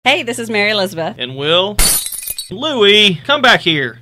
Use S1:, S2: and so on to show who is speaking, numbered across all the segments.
S1: Hey, this is Mary Elizabeth.
S2: And Will. Louie, come back here.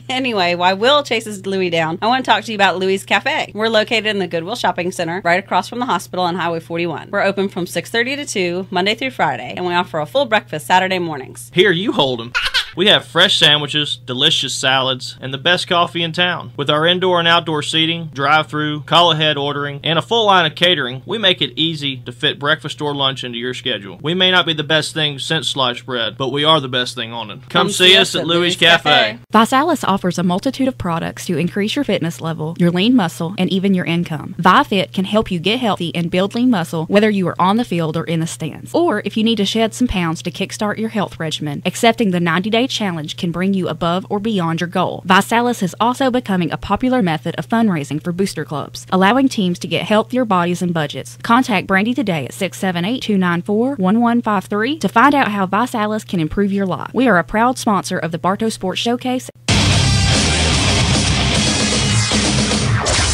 S1: Anyway, while Will chases Louie down, I want to talk to you about Louie's Cafe. We're located in the Goodwill Shopping Center, right across from the hospital on Highway 41. We're open from 6:30 to 2, Monday through Friday, and we offer a full breakfast Saturday mornings.
S2: Here, you hold him. We have fresh sandwiches, delicious salads, and the best coffee in town. With our indoor and outdoor seating, drive-through, call-ahead ordering, and a full line of catering, we make it easy to fit breakfast or lunch into your schedule. We may not be the best thing since sliced bread, but we are the best thing on it. Come see us at Louie's Cafe.
S3: ViSalus offers a multitude of products to increase your fitness level, your lean muscle, and even your income. ViFit can help you get healthy and build lean muscle, whether you are on the field or in the stands. Or if you need to shed some pounds to kickstart your health regimen, accepting the 90-day challenge can bring you above or beyond your goal. ViSalus is also becoming a popular method of fundraising for booster clubs, allowing teams to get healthier bodies and budgets. Contact Brandy today at 678-294-1153 to find out how ViSalus can improve your life. We are a proud sponsor of the Bartow Sports Showcase.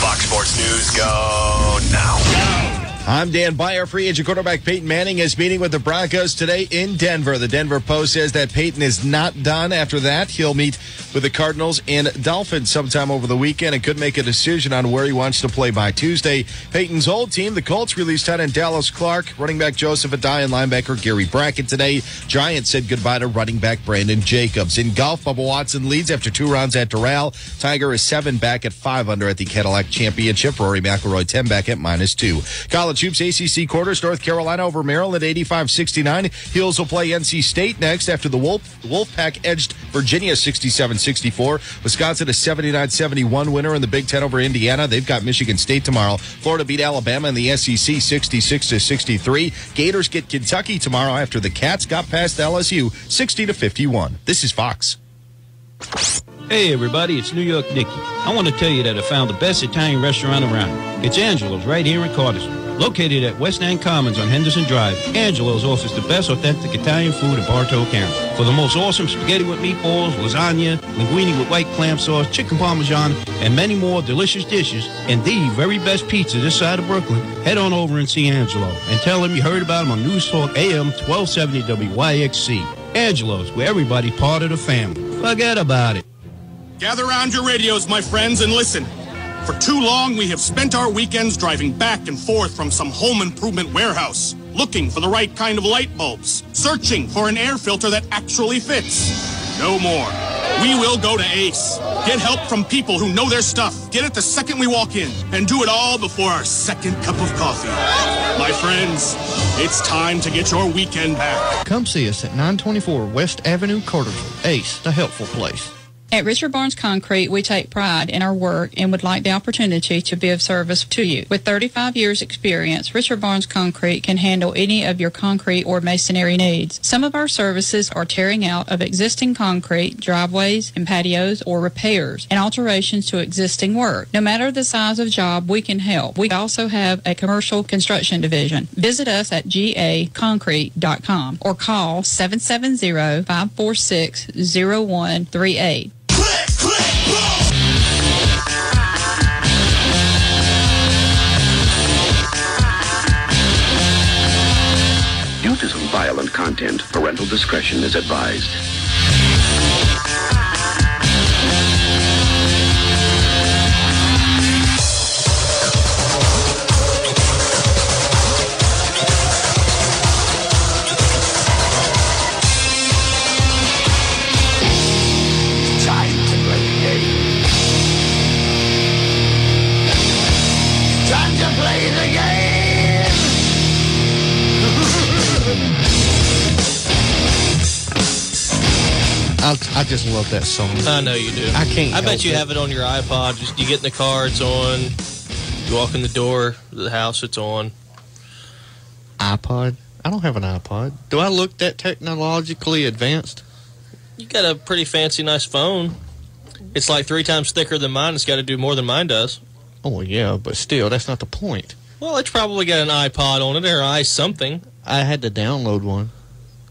S4: Fox Sports News go now.
S5: I'm Dan Byer. Free agent quarterback Peyton Manning is meeting with the Broncos today in Denver. The Denver Post says that Peyton is not done. After that, he'll meet with the Cardinals and Dolphins sometime over the weekend and could make a decision on where he wants to play by Tuesday. Peyton's old team, the Colts, released tight end Dallas Clark, running back Joseph Adai, and linebacker Gary Brackett today. Giants said goodbye to running back Brandon Jacobs. In golf, Bubba Watson leads after 2 rounds at Doral. Tiger is 7 back at 5 under at the Cadillac Championship. Rory McIlroy 10 back at -2. College hoops ACC quarters, North Carolina over Maryland 85-69. Heels will play NC State next after the Wolfpack edged Virginia 67-64. Wisconsin a 79-71 winner in the Big Ten over Indiana. They've got Michigan State tomorrow. Florida beat Alabama in the SEC 66-63. Gators get Kentucky tomorrow after the Cats got past LSU 60-51. This is Fox.
S6: Hey everybody, it's New York Nicky. I want to tell you that I found the best Italian restaurant around. It's Angelo's right here in Cartersville. Located at West End Commons on Henderson Drive, Angelo's offers the best authentic Italian food in Bartow County. For the most awesome spaghetti with meatballs, lasagna, linguine with white clam sauce, chicken parmesan, and many more delicious dishes, and the very best pizza this side of Brooklyn, head on over and see Angelo and tell him you heard about him on News Talk AM 1270 WYXC. Angelo's, where everybody's part of the family. Forget about it.
S7: Gather around your radios, my friends, and listen. For too long, we have spent our weekends driving back and forth from some home improvement warehouse, looking for the right kind of light bulbs, searching for an air filter that actually fits. No more. We will go to Ace. Get help from people who know their stuff. Get it the second we walk in, and do it all before our second cup of coffee. My friends, it's time to get your weekend back.
S8: Come see us at 924 West Avenue, Cartersville. Ace, the helpful place.
S9: At Richard Barnes Concrete, we take pride in our work and would like the opportunity to be of service to you. With 35 years' experience, Richard Barnes Concrete can handle any of your concrete or masonry needs. Some of our services are tearing out of existing concrete, driveways and patios, or repairs and alterations to existing work. No matter the size of job, we can help. We also have a commercial construction division. Visit us at gaconcrete.com or call 770-546-0138.
S4: Due to some violent content, parental discretion is advised.
S8: I just love that song.
S2: I know you do.
S8: I can't.
S2: I bet you have it on your iPod. Just you get in the car, it's on. You walk in the door of the house, it's on.
S8: iPod? I don't have an iPod. Do I look that technologically advanced?
S2: You got a pretty fancy, nice phone. It's like 3 times thicker than mine. It's got to do more than mine does.
S8: Oh, yeah, but still, that's not the point.
S2: Well, it's probably got an iPod on it or something.
S8: I had to download one.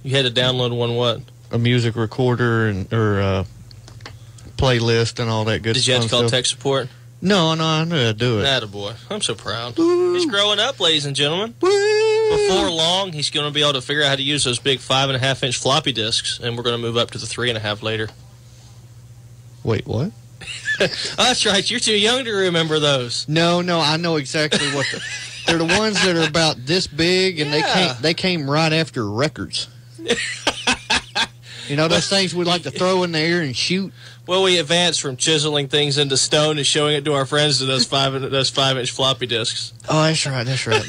S2: You had to download one what?
S8: A music recorder or playlist and all that good stuff.
S2: Did you have to call tech support?
S8: No, I knew how to do it.
S2: Attaboy. I'm so proud. Woo. He's growing up, ladies and gentlemen.
S8: Woo.
S2: before long, he's going to be able to figure out how to use those big 5.5-inch floppy disks, and we're going to move up to the 3.5 later.
S8: Wait, what?
S2: Oh, that's right. You're too young to remember those.
S8: No, I know exactly what they're the ones that are about this big, and they came right after records. You know those things we like to throw in the air and shoot?
S2: Well, we advanced from chiseling things into stone and showing it to our friends to those 5-inch floppy disks.
S8: Oh, that's right.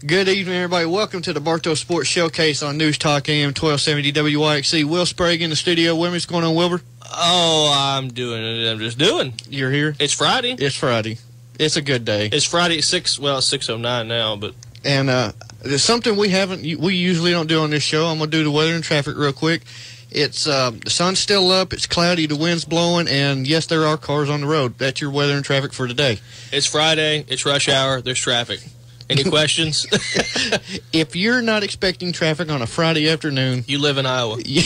S8: Good evening, everybody. Welcome to the Bartow Sports Showcase on News Talk AM 1270 WYXC. Will Sprague in the studio with me. What's going on, Wilbur?
S2: Oh, I'm just doing.
S8: You're here?
S2: It's Friday.
S8: It's Friday. It's a good day.
S2: It's Friday at 6. Well, it's 6:09 now, but.
S8: And there's something we usually don't do on this show. I'm going to do the weather and traffic real quick. It's the sun's still up, it's cloudy, the wind's blowing, and yes, there are cars on the road. That's your weather and traffic for today.
S2: It's Friday, it's rush hour, there's traffic. Any questions?
S8: If you're not expecting traffic on a Friday afternoon,
S2: you live in Iowa.
S8: Yeah.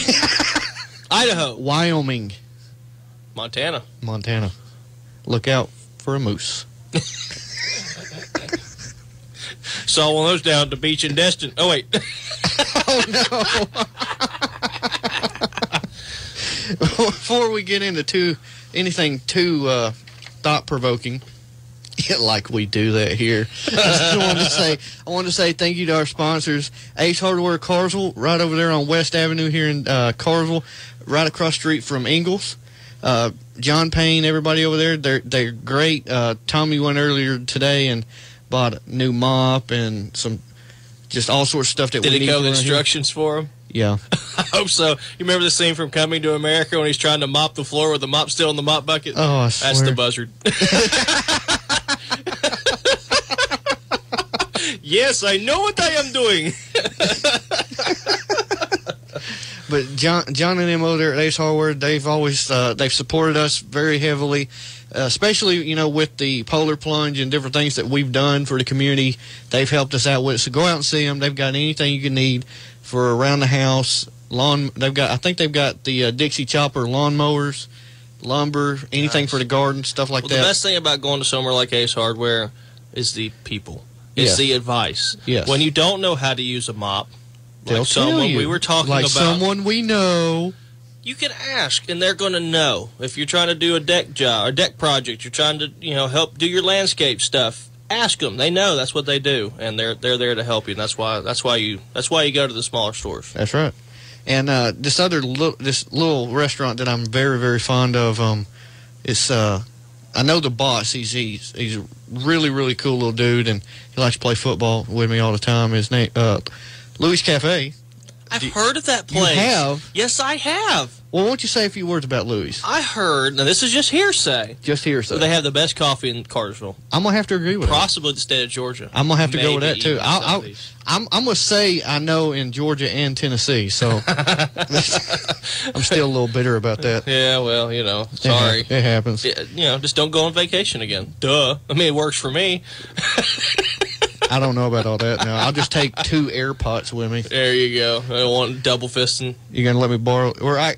S2: Idaho.
S8: Wyoming.
S2: Montana.
S8: Look out for a moose.
S2: Saw one of those down at the beach in Destin. Oh, wait.
S8: Oh, no. Before we get into anything too thought-provoking, like we do that here, I want to say thank you to our sponsors, Ace Hardware Carsville, right over there on West Avenue here in Carsville, right across the street from Ingalls. John Payne, everybody over there, they're great. Tommy went earlier today and bought a new mop and just all sorts of stuff that we need.
S2: Did he go with instructions for him?
S8: Yeah.
S2: I hope so. You remember the scene from Coming to America when he's trying to mop the floor with the mop still in the mop bucket?
S8: Oh, I swear.
S2: That's the buzzard. Yes, I know what I am doing.
S8: But John and them over there at Ace Hardware, they've always they've supported us very heavily, especially with the Polar Plunge and different things that we've done for the community. They've helped us out with it. So go out and see them. They've got anything you can need for around the house. I think they've got the Dixie Chopper lawnmowers, lumber, anything for the garden, stuff like that.
S2: The best thing about going to somewhere like Ace Hardware is the people. It's the advice.
S8: Yes.
S2: When you don't know how to use a mop,
S8: They'll
S2: like someone
S8: you.
S2: we were talking
S8: like
S2: about,
S8: someone we know,
S2: you can ask, and they're going to know. If you're trying to do a deck job or deck project, you're trying to help do your landscape stuff. Ask them. They know that's what they do, and they're there to help you. And that's why you go to the smaller stores.
S8: That's right. And this little restaurant that I'm very, very fond of, I know the boss. He's a really, really cool little dude, and he likes to play football with me all the time. His name Louis Cafe.
S2: I've heard of that place.
S8: You have?
S2: Yes, I have.
S8: Well, why don't you say a few words about Louis?
S2: I heard. Now, this is just hearsay.
S8: Just hearsay.
S2: They have the best coffee in Cartersville.
S8: I'm gonna have to agree with that.
S2: Possibly the state of Georgia.
S8: I'm gonna have to go with that
S2: Maybe
S8: too. I'm gonna say I know in Georgia and Tennessee, so I'm still a little bitter about that.
S2: Yeah, well, sorry.
S8: It happens.
S2: Just don't go on vacation again. Duh. I mean, it works for me.
S8: I don't know about all that now. I'll just take 2 AirPods with me.
S2: There you go. I don't want double fisting.
S8: You gonna let me borrow? Or I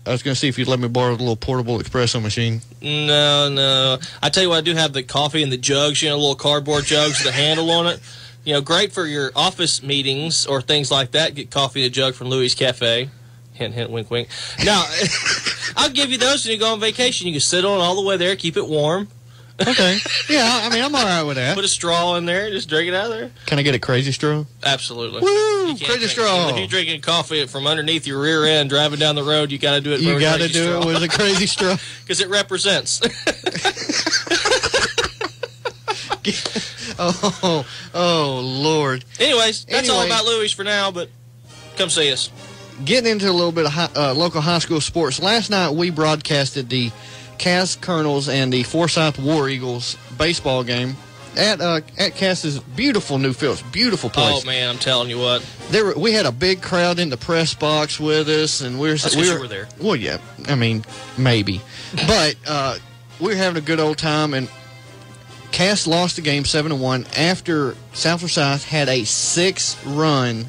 S8: was gonna see if you'd let me borrow the little portable espresso machine.
S2: No. I tell you what, I do have the coffee in the jugs. Little cardboard jugs with a handle on it. Great for your office meetings or things like that. Get coffee in a jug from Louis Cafe. Hint, hint, wink, wink. Now, I'll give you those when you go on vacation. You can sit on all the way there, keep it warm.
S8: Okay. Yeah, I mean, I'm all right with that.
S2: Put a straw in there, just drink it out of there.
S8: Can I get a crazy straw?
S2: Absolutely.
S8: Woo! Crazy straw.
S2: If you're drinking coffee from underneath your rear end driving down the road, you got to do it.
S8: You got to do it with a crazy straw
S2: because it represents.
S8: Oh, Lord.
S2: Anyways, that's all about Louis for now. But come see us.
S8: Getting into a little bit of local high school sports. Last night we broadcasted the Cass Colonels and the Forsyth War Eagles baseball game at Cass's beautiful new field. Beautiful place.
S2: Oh man, I'm telling you what.
S8: We had a big crowd in the press box with us, and we were
S2: there.
S8: Well, yeah, I mean maybe, but we were having a good old time. And Cass lost the game 7-1 after South Forsyth had a 6-run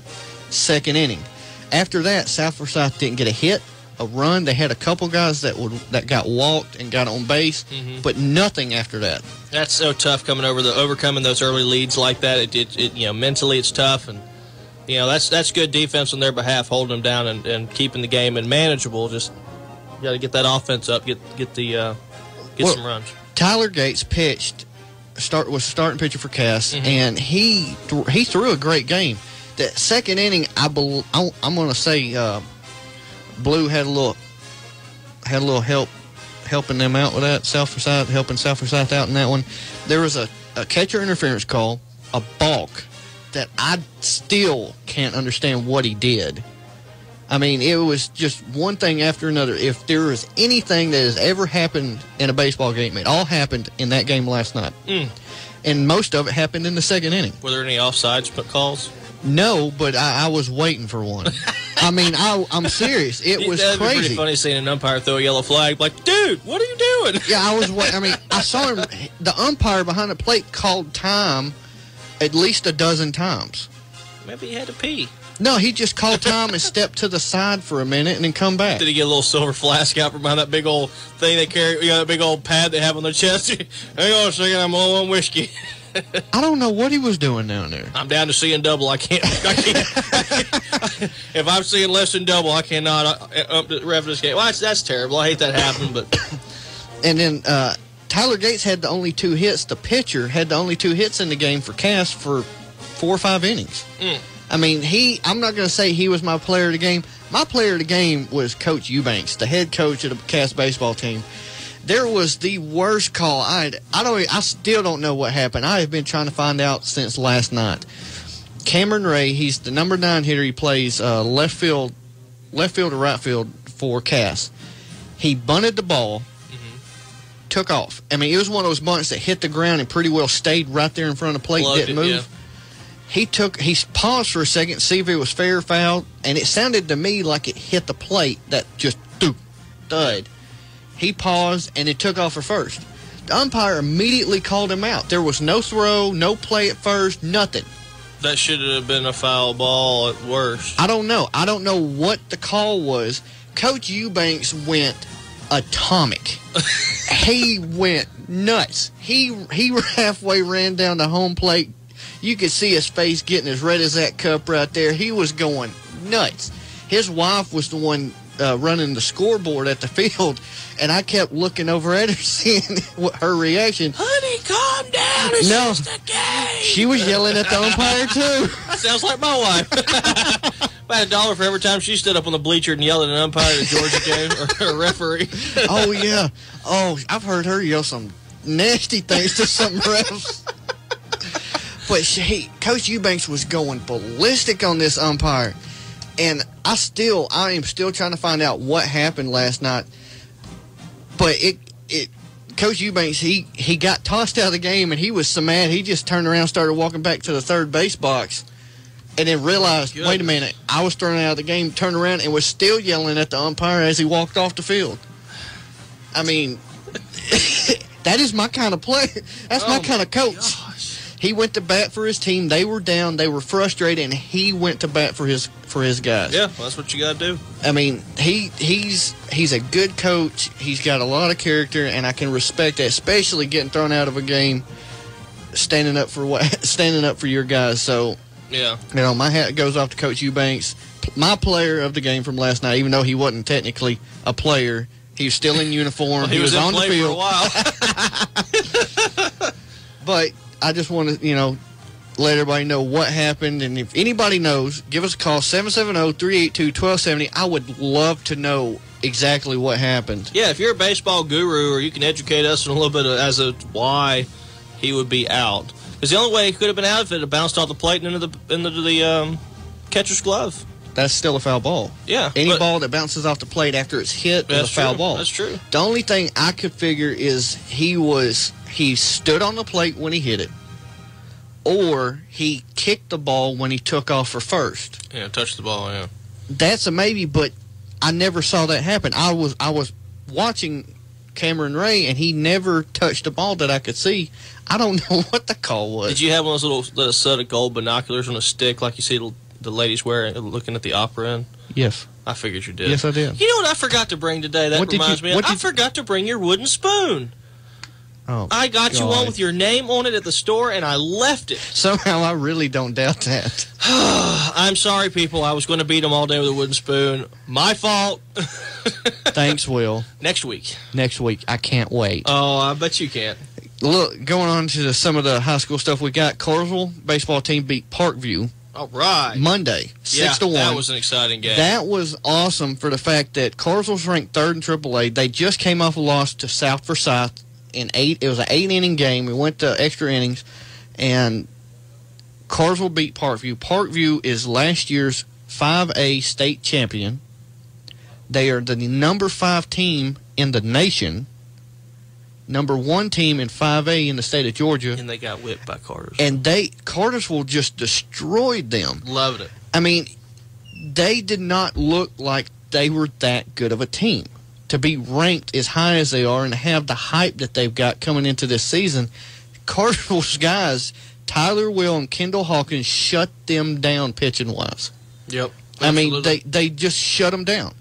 S8: second inning. After that, South Forsyth didn't get a hit, a run. They had a couple guys that got walked and got on base, but nothing after that.
S2: That's so tough overcoming those early leads like that. It mentally it's tough, and that's good defense on their behalf, holding them down and keeping the game manageable. Just got to get that offense up, get some runs. Tyler
S8: Gates was starting pitcher for Cass, and he threw a great game. That second inning, I'm going to say Blue had a little helping them out with that. Helping South Forsyth out in that one. There was a catcher interference call, a balk, that I still can't understand what he did. I mean, it was just one thing after another. If there was anything that has ever happened in a baseball game, it all happened in that game last night. And most of it happened in the second inning.
S2: Were there any offsides calls?
S8: No, but I was waiting for one. I mean, I'm serious. It was
S2: That'd
S8: crazy.
S2: Be pretty funny seeing an umpire throw a yellow flag. Like, dude, what are you doing?
S8: Yeah, I saw him. The umpire behind the plate called time at least a dozen times.
S2: Maybe he had to pee.
S8: No, he just called time and stepped to the side for a minute and then come back.
S2: Did he get a little silver flask out from behind that big old thing they carry, that big old pad they have on their chest? Hang on a second, I'm low on whiskey.
S8: I don't know what he was doing down there.
S2: I'm down to seeing double. I can't. If I'm seeing less than double, I cannot ref this game. Well, that's terrible. I hate that happening, but.
S8: And then Tyler Gates had the only 2 hits. The pitcher had the only 2 hits in the game for Cass for 4 or 5 innings. I mean, I'm not going to say he was my player of the game. My player of the game was Coach Eubanks, the head coach of the Cass baseball team. There was the worst call. I still don't know what happened. I have been trying to find out since last night. Cameron Ray, he's the number 9 hitter. He plays left field to right field for Cass. He bunted the ball, took off. I mean, it was one of those bunts that hit the ground and pretty well stayed right there in front of the plate, didn't move. Yeah. He paused for a second to see if it was fair or foul, and it sounded to me like it hit the plate, that just thud. He paused, and it took off for first. The umpire immediately called him out. There was no throw, no play at first, nothing.
S2: That should have been a foul ball at worst.
S8: I don't know. I don't know what the call was. Coach Eubanks went atomic. He went nuts. He halfway ran down the home plate. You could see his face getting as red as that cup right there. He was going nuts. His wife was the one running the scoreboard at the field, and I kept looking over at her, seeing what her reaction.
S2: Honey, calm down. It's just a game.
S8: She was yelling at the umpire, too.
S2: Sounds like my wife. If I had $1 for every time she stood up on the bleacher and yelled at an umpire at a Georgia game or a referee.
S8: Oh, yeah. Oh, I've heard her yell some nasty things to some refs. But Coach Eubanks was going ballistic on this umpire. And I am still trying to find out what happened last night. But Coach Eubanks, he got tossed out of the game, and he was so mad, he just turned around and started walking back to the third base box. And then realized, wait a minute, I was thrown out of the game, turned around, and was still yelling at the umpire as he walked off the field. I mean, that is my kind of player. That's my kind of coach. Gosh. He went to bat for his team. They were down. They were frustrated, and he went to bat for his guys.
S2: Yeah, well, that's what you got to do.
S8: I mean, he's a good coach. He's got a lot of character, and I can respect that, especially getting thrown out of a game, standing up for your guys. So,
S2: yeah,
S8: my hat goes off to Coach Eubanks, my player of the game from last night. Even though he wasn't technically a player, he was still in uniform.
S2: Well, he was on the field
S8: for a while. But I just want to, let everybody know what happened. And if anybody knows, give us a call, 770-382-1270. I would love to know exactly what happened.
S2: Yeah, if you're a baseball guru, or you can educate us in a little bit as to why he would be out. Because the only way he could have been out if it had bounced off the plate and into the catcher's glove.
S8: That's still a foul ball.
S2: Yeah.
S8: Any ball that bounces off the plate after it's hit is a foul ball.
S2: That's true.
S8: The only thing I could figure is he stood on the plate when he hit it, or he kicked the ball when he took off for first.
S2: Yeah, touched the ball, yeah.
S8: That's a maybe, but I never saw that happen. I was watching Cameron Ray, and he never touched the ball that I could see. I don't know what the call was.
S2: Did you have one of those little set of gold binoculars on a stick like you see the ladies wear looking at the opera in?
S8: Yes.
S2: I figured you did.
S8: Yes, I did.
S2: You know what I forgot to bring today? That reminds me. I forgot to bring your wooden spoon.
S8: Oh,
S2: I got you one with your name on it at the store, and I left it.
S8: Somehow I really don't doubt that.
S2: I'm sorry, people. I was going to beat them all day with a wooden spoon. My fault.
S8: Thanks, Will.
S2: Next week.
S8: Next week. I can't wait.
S2: Oh, I bet you can't.
S8: Look, going on to some of the high school stuff we got, Cartersville baseball team beat Parkview.
S2: All right.
S8: Monday, 6-1.
S2: That was an exciting game.
S8: That was awesome for the fact that Cartersville's ranked third in AAA. They just came off a loss to South Forsyth in 8. It was an 8-inning game. We went to extra innings, and Cartersville beat Parkview. Parkview is last year's 5A state champion. They are the number 5 team in the nation, number 1 team in 5A in the state of Georgia.
S2: And they got whipped by Cartersville.
S8: And Cartersville just destroyed them.
S2: Loved it.
S8: I mean, they did not look like they were that good of a team. To be ranked as high as they are and have the hype that they've got coming into this season, Cartersville's guys, Tyler Will and Kendall Hawkins, shut them down pitching-wise.
S2: Yep.
S8: Absolutely. I mean, they just shut them down.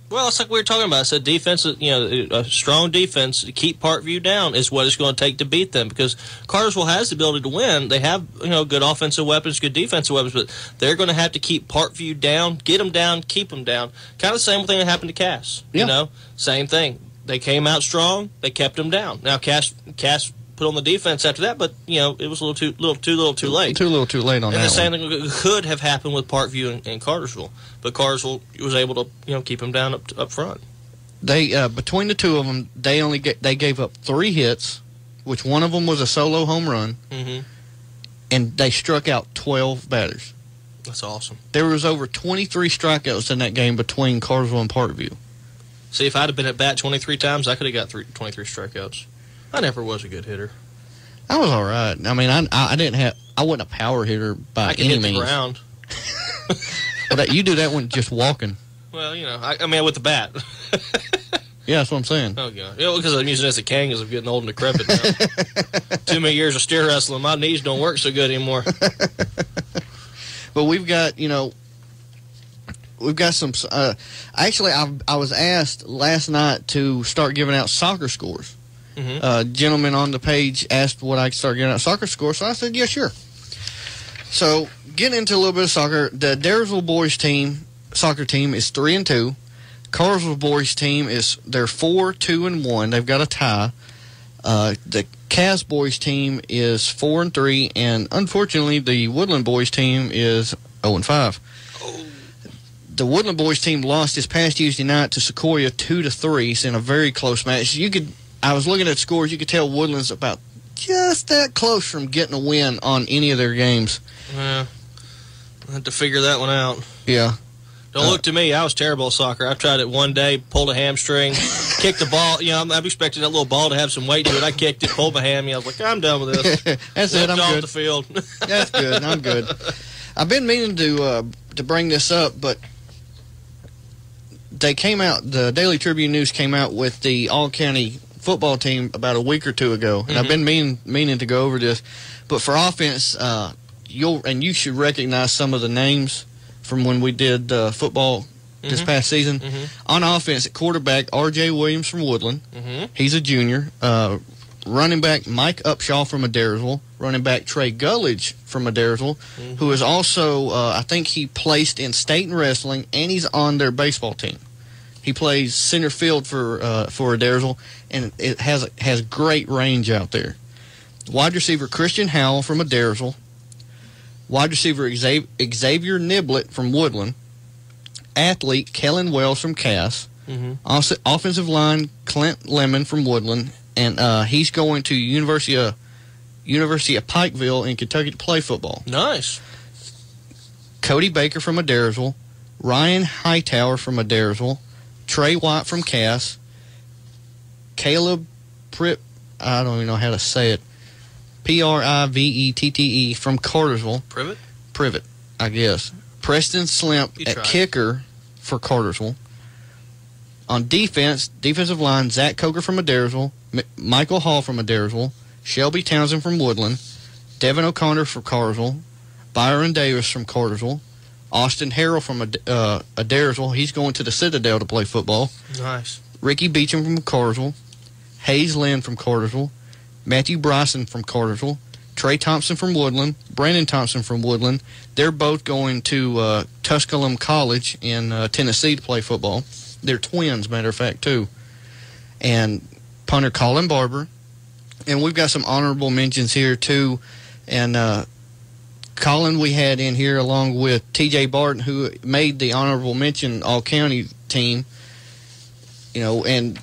S2: Well, it's like we were talking about. I said defense, a strong defense to keep Parkview down is what it's going to take to beat them, because Cartersville has the ability to win. They have, good offensive weapons, good defensive weapons, but they're going to have to keep Parkview down, get them down, keep them down. Kind of the same thing that happened to Cass.
S8: Yeah.
S2: Same thing. They came out strong. They kept them down. Now Cass put on the defense after that, but it was a little too late.
S8: Too little too late on that.
S2: And the same thing could have happened with Parkview and Cartersville, but Cartersville was able to keep them down up front.
S8: They between the two of them, they gave up 3 hits, which one of them was a solo home run, and they struck out 12 batters.
S2: That's awesome.
S8: There was over 23 strikeouts in that game between Cartersville and Parkview.
S2: See, if I'd have been at bat 23 times, I could have got 23 strikeouts. I never was a good hitter.
S8: I was all right. I mean, I wasn't a power hitter by any means.
S2: I could hit the ground.
S8: Well, you do that when just walking.
S2: Well, I mean, with the bat.
S8: Yeah, that's what I'm saying.
S2: Oh, God. Because I'm using it as a cane because I'm getting old and decrepit now. Too many years of steer wrestling. My knees don't work so good anymore.
S8: But we've got, we've got some. Actually, I was asked last night to start giving out soccer scores. Gentleman on the page asked what I could start giving out soccer scores, so I said, yeah, sure. So, getting into a little bit of soccer, the Daresville boys soccer team is 3-2. Cartersville boys team they're 4-2-1. They've got a tie. The Cass boys team is 4-3, and unfortunately, the Woodland boys team is 0-5. The Woodland boys team lost this past Tuesday night to Sequoia 2-3 in a very close match. I was looking at scores. You could tell Woodland's about just that close from getting a win on any of their games.
S2: Yeah, I had to figure that one out.
S8: Yeah.
S2: Don't look to me. I was terrible at soccer. I tried it one day, pulled a hamstring, kicked the ball. I'm expecting that little ball to have some weight to it. I kicked it, pulled my hammy. I was like, I'm done with this.
S8: That's it. I'm
S2: off
S8: good.
S2: The field.
S8: That's good. I'm good. I've been meaning to bring this up, but they came out. The Daily Tribune News came out with the all-county football team about a week or two ago, and I've been meaning to go over this. But for offense, you should recognize some of the names from when we did football this past season. On offense, at quarterback, R.J. Williams from Woodland. He's a junior. Running back, Mike Upshaw from Adairsville. Running back, Trey Gullidge from Adairsville, who is also, I think he placed in state and wrestling, and he's on their baseball team. He plays center field for Adairsville, and it has great range out there. Wide receiver Christian Howell from Adairsville. Wide receiver Xavier Niblett from Woodland. Athlete Kellen Wells from Cass. Offensive line Clint Lemon from Woodland, and he's going to University of Pikeville in Kentucky to play football.
S2: Nice.
S8: Cody Baker from Adairsville. Ryan Hightower from Adairsville. Trey White from Cass. Caleb I don't even know how to say it. Privette from Cartersville. Privet, I guess. Preston Slimp at kicker for Cartersville. On defensive line, Zach Coker from Adairsville. Michael Hall from Adairsville. Shelby Townsend from Woodland. Devin O'Connor from Cartersville. Byron Davis from Cartersville. Austin Harrell from Adairsville. He's going to the Citadel to play football.
S2: Nice.
S8: Ricky Beecham from Cartersville. Hayes Lynn from Cartersville. Matthew Bryson from Cartersville. Trey Thompson from Woodland. Brandon Thompson from Woodland. They're both going to Tusculum College in Tennessee to play football. They're twins, matter of fact, too. And punter Colin Barber. And we've got some honorable mentions here, too. And Colin we had in here along with T.J. Barton, who made the honorable mention all-county team. You know, and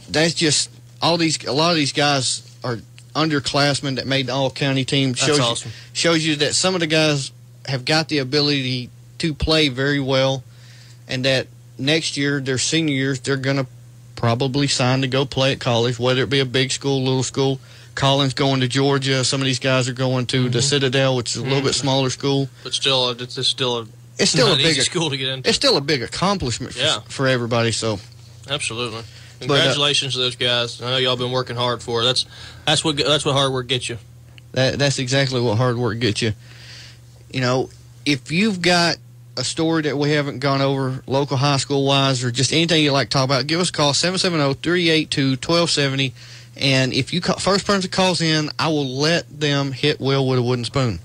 S8: that's just a lot of these guys are underclassmen that made the all-county team.
S2: That's awesome.
S8: Shows you that some of the guys have got the ability to play very well, and that next year, their senior years, they're going to probably sign to go play at college, whether it be a big school, little school. Colin's going to Georgia. Some of these guys are going to the Citadel, which is a little bit smaller school.
S2: But still, it's still a
S8: big
S2: school to get into.
S8: It's still a big accomplishment for everybody. So,
S2: absolutely, congratulations to those guys. I know y'all been working hard for it. That's what hard work gets you.
S8: That's exactly what hard work gets you. You know, if you've got a story that we haven't gone over, local high school wise, or just anything you'd like to talk about, give us a call 770-382-1270. And if you first person calls in, I will let them hit Will with a wooden spoon.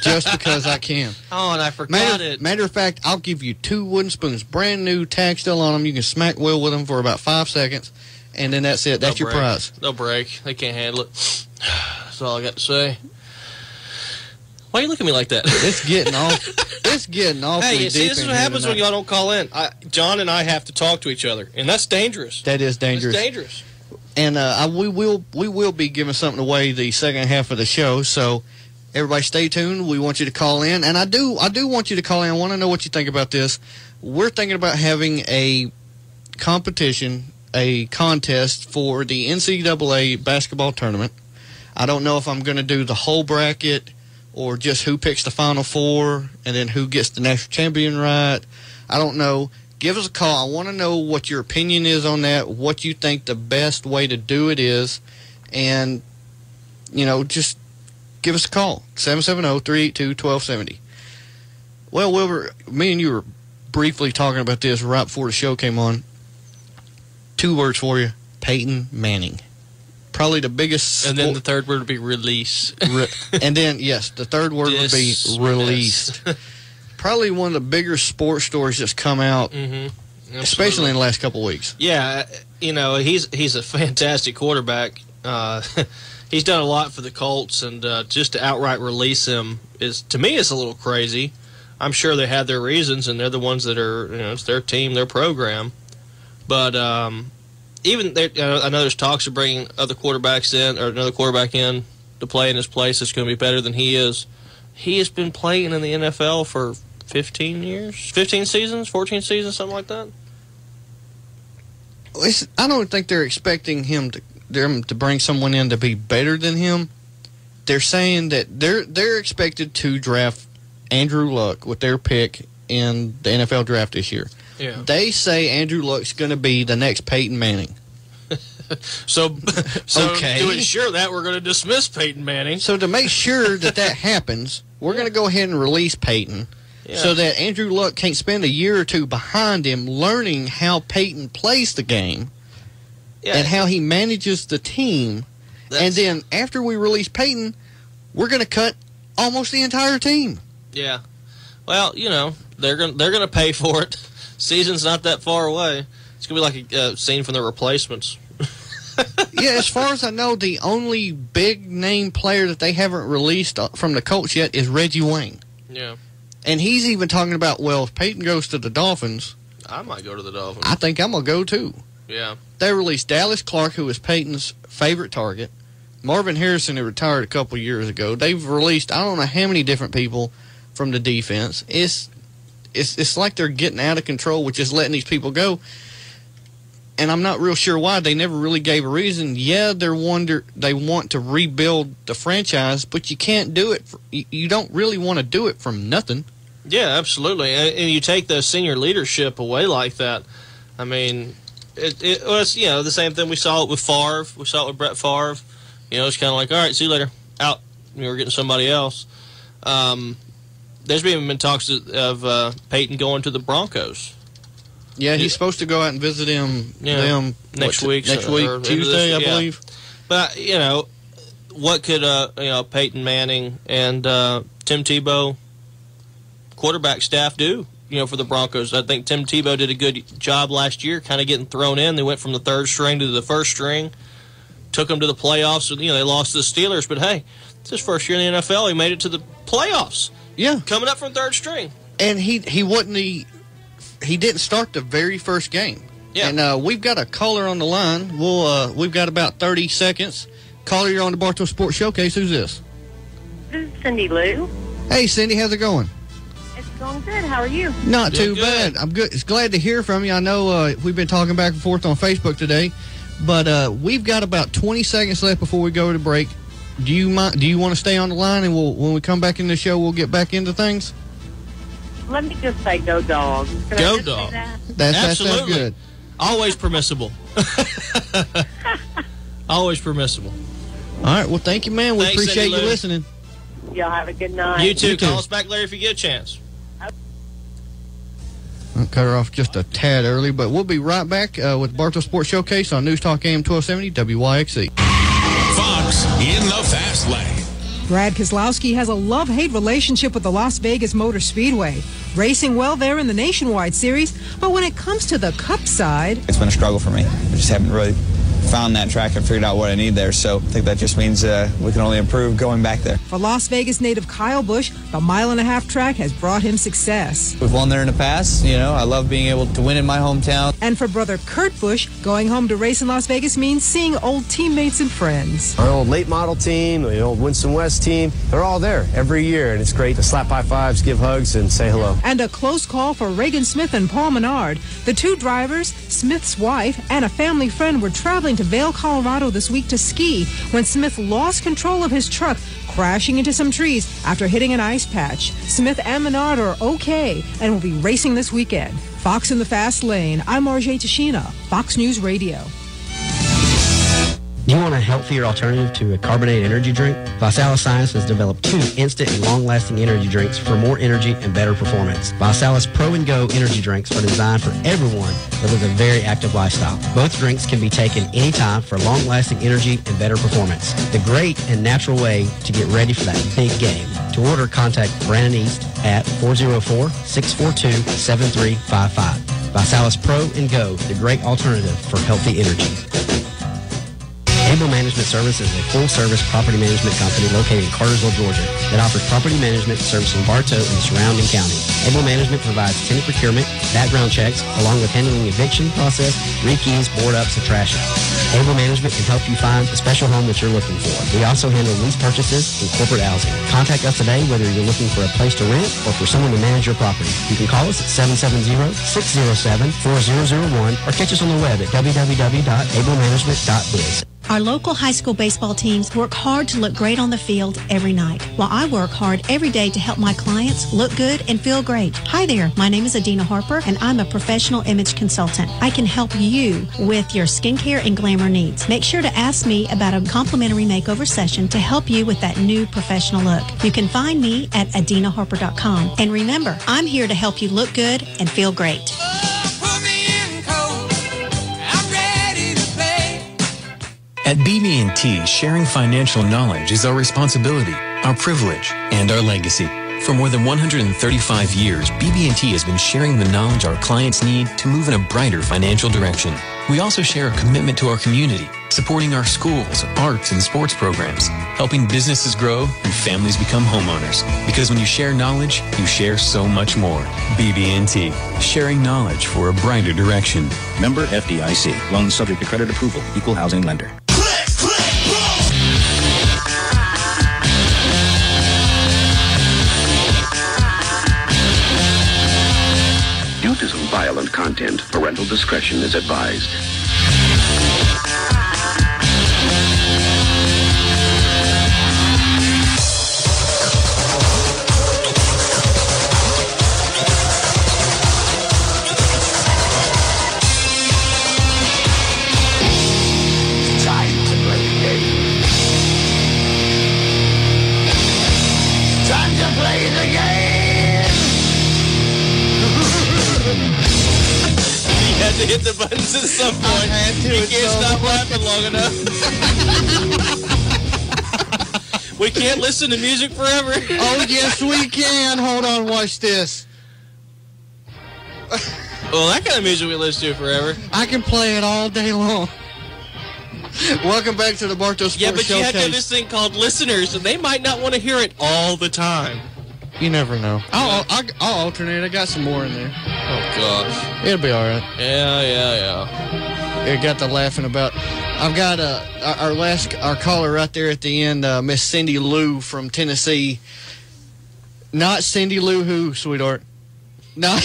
S8: Just because I can.
S2: Oh, and I forgot it.
S8: Matter of fact, I'll give you 2 wooden spoons, brand new, tag still on them. You can smack Will with them for about 5 seconds, and then that's it. That's your prize.
S2: They'll break. They can't handle it. That's all I got to say. Why you look at me like that?
S8: It's getting off. It's getting off.
S2: Hey, see, this is what happens when y'all don't call in. John and I have to talk to each other, and that's dangerous.
S8: That is dangerous.
S2: It's dangerous.
S8: And we will be giving something away the second half of the show. So everybody, stay tuned. We want you to call in, and I do want you to call in. I want to know what you think about this. We're thinking about having a competition, a contest for the NCAA basketball tournament. I don't know if I'm going to do the whole bracket or just who picks the Final Four and then who gets the national champion right. I don't know. Give us a call. I want to know what your opinion is on that, what you think the best way to do it is, and, you know, just give us a call, 770-382-1270. Well, Wilbur, me and you were briefly talking about this right before the show came on. 2 words for you, Peyton Manning. Probably the biggest.
S2: And then the third word would be release.
S8: And then, yes, the third word would be released. Probably one of the bigger sports stories that's come out, especially in the last couple of weeks.
S2: Yeah, you know, he's a fantastic quarterback. He's done a lot for the Colts, and just to outright release him to me, it's a little crazy. I'm sure they had their reasons, and they're the ones that are, you know, it's their team, their program. But even I know there's talks of bringing other quarterbacks in, or another quarterback in to play in his place that's going to be better than he is. He has been playing in the NFL for 15 years, 15 seasons, 14 seasons, something like that.
S8: I don't think they're expecting them to bring someone in to be better than him. They're saying that they're expected to draft Andrew Luck with their pick in the NFL draft this year.
S2: Yeah.
S8: They say Andrew Luck's going to be the next Peyton Manning.
S2: So
S8: okay.
S2: To ensure that, we're going to dismiss Peyton Manning.
S8: So to make sure that happens, we're going to go ahead and release Peyton so that Andrew Luck can't spend a year or two behind him learning how Peyton plays the game and how he manages the team. And then after we release Peyton, we're going to cut almost the entire team.
S2: Yeah. Well, you know, they're going to pay for it. Season's not that far away. It's going to be like a scene from The Replacements.
S8: Yeah, as far as I know, the only big-name player that they haven't released from the Colts yet is Reggie Wayne.
S2: Yeah.
S8: And he's even talking about, well, if Peyton goes to the Dolphins,
S2: I might go to the Dolphins.
S8: I think I'm going to go too.
S2: Yeah.
S8: They released Dallas Clark, who was Peyton's favorite target. Marvin Harrison, who retired a couple years ago. They've released, I don't know how many different people from the defense. It's like they're getting out of control with just letting these people go. And I'm not real sure why. They never really gave a reason. Yeah, they want to rebuild the franchise, but you can't do it. You don't really want to do it from nothing.
S2: Yeah, absolutely. And you take the senior leadership away like that. I mean, it was, you know, the same thing we saw it with Favre. We saw it with Brett Favre. You know, it's kind of like, all right, see you later. Out. We're getting somebody else. there's been talks of Peyton going to the Broncos.
S8: Yeah, he's supposed to go out and visit them
S2: next week,
S8: Tuesday, I believe.
S2: But what could Peyton Manning and Tim Tebow quarterback staff do? For the Broncos, I think Tim Tebow did a good job last year, kind of getting thrown in. They went from the third string to the first string, took them to the playoffs. So, they lost to the Steelers, but hey, it's his first year in the NFL. He made it to the playoffs.
S8: Yeah,
S2: coming up from third string, and
S8: he didn't start the very first game. Yeah, and we've got a caller on the line. We've got about 30 seconds. Caller, you're on the Bartow Sports Showcase. Who's this?
S10: This is Cindy Lou.
S8: Hey, Cindy, how's it going?
S10: It's going good. How are you?
S8: Not too bad. I'm good. It's glad to hear from you. I know we've been talking back and forth on Facebook today, but we've got about 20 seconds left before we go to break. Do you want to stay on the line, and when we come back in the show, we'll get back into things?
S10: Let me just say go Dogs.
S2: Go Dogs.
S8: That sounds good.
S2: Always permissible. Always permissible.
S8: All right. Well, thank you, man. We appreciate you listening.
S10: Y'all have a good night.
S2: You too. Call us back, Larry, if you get a chance.
S8: I'll cut her off just a tad early, but we'll be right back with Bartow Sports Showcase on News Talk AM 1270 WYXC.
S11: Fox in the Fast Lane.
S12: Brad Keselowski has a love-hate relationship with the Las Vegas Motor Speedway. Racing well there in the Nationwide Series, but when it comes to the Cup side...
S13: It's been a struggle for me. I just haven't really found that track and figured out what I need there, so I think that just means we can only improve going back there.
S12: For Las Vegas native Kyle Busch, the mile-and-a-half track has brought him success.
S13: We've won there in the past. I love being able to win in my hometown.
S12: And for brother Kurt Busch, going home to race in Las Vegas means seeing old teammates and friends.
S14: Our old late model team, the old Winston West team, they're all there every year, and it's great to slap high fives, give hugs, and say hello.
S12: And a close call for Reagan Smith and Paul Menard. The two drivers, Smith's wife, and a family friend were traveling to Vail, Colorado this week to ski when Smith lost control of his truck, crashing into some trees after hitting an ice patch. Smith and Menard are okay and will be racing this weekend. Fox in the Fast Lane. I'm RJ Tashina, Fox News Radio.
S15: Do you want a healthier alternative to a carbonated energy drink? Visalis Science has developed 2 instant and long-lasting energy drinks for more energy and better performance. Visalis Pro and Go energy drinks are designed for everyone that lives a very active lifestyle. Both drinks can be taken anytime for long-lasting energy and better performance. The great and natural way to get ready for that big game. To order, contact Brandon East at 404-642-7355. Visalis Pro and Go, the great alternative for healthy energy. Able Management Service is a full-service property management company located in Cartersville, Georgia, that offers property management service in Bartow and the surrounding county. Able Management provides tenant procurement, background checks, along with handling the eviction process, re-keys, board-ups, and trash outs. Able Management can help you find the special home that you're looking for. We also handle lease purchases and corporate housing. Contact us today whether you're looking for a place to rent or for someone to manage your property. You can call us at 770-607-4001 or catch us on the web at www.ablemanagement.biz.
S16: Our local high school baseball teams work hard to look great on the field every night, while I work hard every day to help my clients look good and feel great. Hi there, my name is Adina Harper, and I'm a professional image consultant. I can help you with your skincare and glamour needs. Make sure to ask me about a complimentary makeover session to help you with that new professional look. You can find me at adinaharper.com. And remember, I'm here to help you look good and feel great.
S17: At BB&T, sharing financial knowledge is our responsibility, our privilege, and our legacy. For more than 135 years, BB&T has been sharing the knowledge our clients need to move in a brighter financial direction. We also share a commitment to our community, supporting our schools, arts, and sports programs, helping businesses grow and families become homeowners. Because when you share knowledge, you share so much more. BB&T, sharing knowledge for a brighter direction.
S18: Member FDIC. Loans subject to credit approval. Equal housing lender.
S4: Due to some violent content, parental discretion is advised.
S11: Time to play the game. Time to play the game.
S2: to hit the buttons at some point. You can't stop laughing long enough. We can't listen to music forever.
S8: Oh, yes, we can. Hold on, watch this.
S2: Well, that kind of music we listen to forever.
S8: I can play it all day long. Welcome back to the Bartow Sports Showcase.
S2: Yeah, but you have to have this thing called listeners, and they might not want to hear it all the time.
S8: You never know. I'll alternate. I got some more in there.
S2: Oh, gosh.
S8: It'll be all right.
S2: Yeah.
S8: It got the laughing about. I've got our caller right there at the end, Miss Cindy Lou from Tennessee. Not Cindy Lou who, sweetheart. No.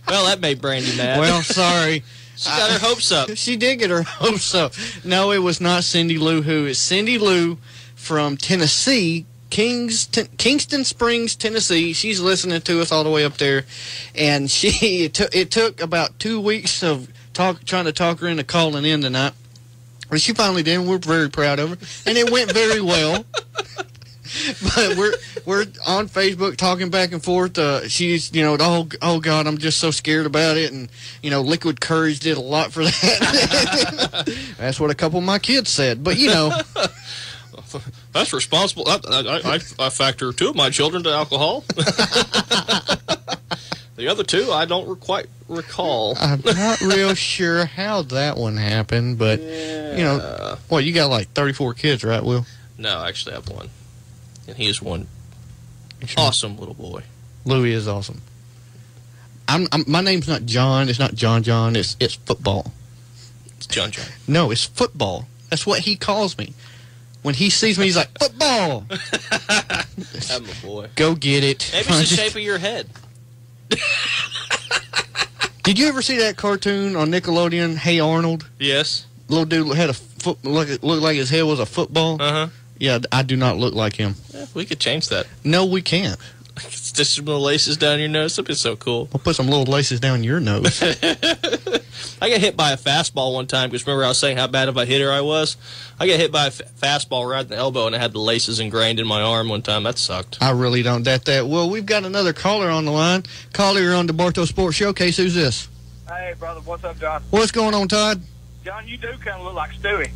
S2: Well, that made Brandy mad.
S8: Well, sorry.
S2: She got her hopes up.
S8: She did get her hopes up. No, it was not Cindy Lou who. It's Cindy Lou from Tennessee, Kingston Springs, Tennessee. She's listening to us all the way up there. And it took about 2 weeks of trying to talk her into calling in tonight. But she finally did, and we're very proud of her. And it went very well. But we're on Facebook talking back and forth. She's, oh God, I'm just so scared about it. And, Liquid Courage did a lot for that. That's what a couple of my kids said. But,
S2: That's responsible. I factor 2 of my children to alcohol. The other 2, I don't quite recall.
S8: I'm not real sure how that one happened, but, you got like 34 kids, right, Will?
S2: No, I actually have 1. And he is one awesome little boy.
S8: Louis is awesome. My name's not John. It's not John. It's football.
S2: It's John.
S8: No, it's football. That's what he calls me. When he sees me, he's like, football.
S2: I'm a boy.
S8: Go get it.
S2: Maybe it's the shape of your head.
S8: Did you ever see that cartoon on Nickelodeon, Hey Arnold?
S2: Yes.
S8: Little dude had looked like his head was a football.
S2: Uh-huh.
S8: Yeah, I do not look like him.
S2: Yeah, we could change that.
S8: No, we can't.
S2: Just some little laces down your nose. That'd be so cool.
S8: We'll put some little laces down your nose.
S2: I got hit by a fastball one time because remember I was saying how bad of a hitter I was? I got hit by a fastball right in the elbow and I had the laces ingrained in my arm one time. That sucked.
S8: I really don't doubt that. Well, we've got another caller on the line. Caller, you're on the Bartow Sports Showcase. Who's this?
S19: Hey, brother. What's up, John?
S8: What's going on, Todd?
S19: John, you do kind of look like Stewie.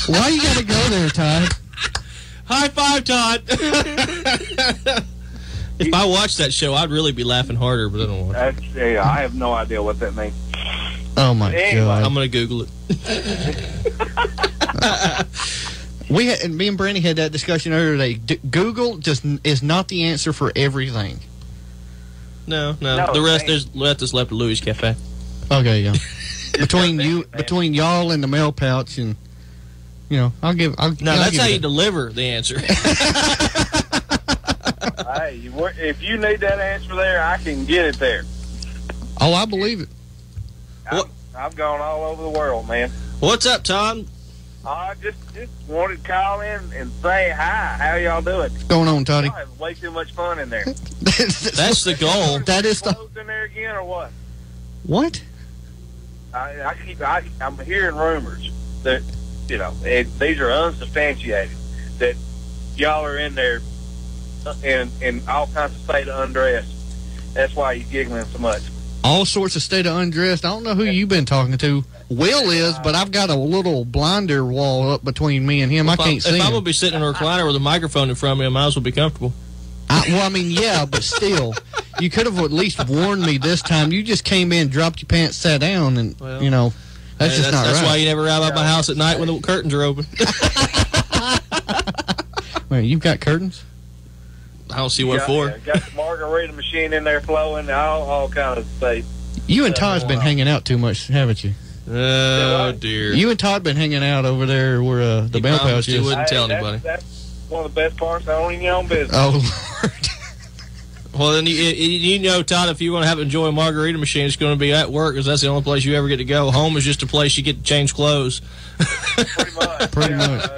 S8: Why you got to go there, Todd?
S2: High five, Todd. If I watched that show, I'd really be laughing harder, but I don't want to.
S19: I have no idea what that means.
S8: Oh, my God.
S2: I'm going to Google it.
S8: Me and Brandy had that discussion earlier today. Google just is not the answer for everything.
S2: No. The rest is left at Louis Cafe.
S8: Okay, yeah. Between y'all and the mail pouch and... I'll give.
S2: That's how you deliver the answer.
S19: Hey, if you need that answer there, I can get it there.
S8: Oh, I believe it.
S19: I've gone all over the world, man.
S2: What's up, Tom?
S19: I just wanted to call in and say hi. How y'all doing?
S8: What's going on, Toddy?
S19: Y'all have way too much fun in there.
S2: That's the goal.
S8: That is the.
S19: In there again or what?
S8: What?
S19: I'm hearing rumors that. These are unsubstantiated, that y'all are in there in all kinds of state of undress. That's why you're giggling so much.
S8: All sorts of state of undressed. I don't know who you've been talking to. Will is, but I've got a little blinder wall up between me and him. I can't see him.
S2: If I'm going to be sitting in a recliner with a microphone in front of me, I might as well be comfortable.
S8: Yeah, but still, you could have at least warned me this time. You just came in, dropped your pants, sat down, and, That's just not right.
S2: That's why you never ride out my house at night when the curtains are open.
S8: Wait, you've got curtains?
S2: I don't see what for.
S19: Got the margarita machine in there flowing, all kind of space.
S8: You and Todd's been hanging out too much, haven't you?
S2: Oh, dear.
S8: You and Todd been hanging out over there where the bell pouch is.
S2: You wouldn't tell anybody.
S19: That's one of the best parts of owning your own business.
S8: Oh, Lord.
S2: Well, then Todd, if you want to enjoy a margarita machine, it's going to be at work because that's the only place you ever get to go. Home is just a place you get to change clothes.
S19: Pretty much.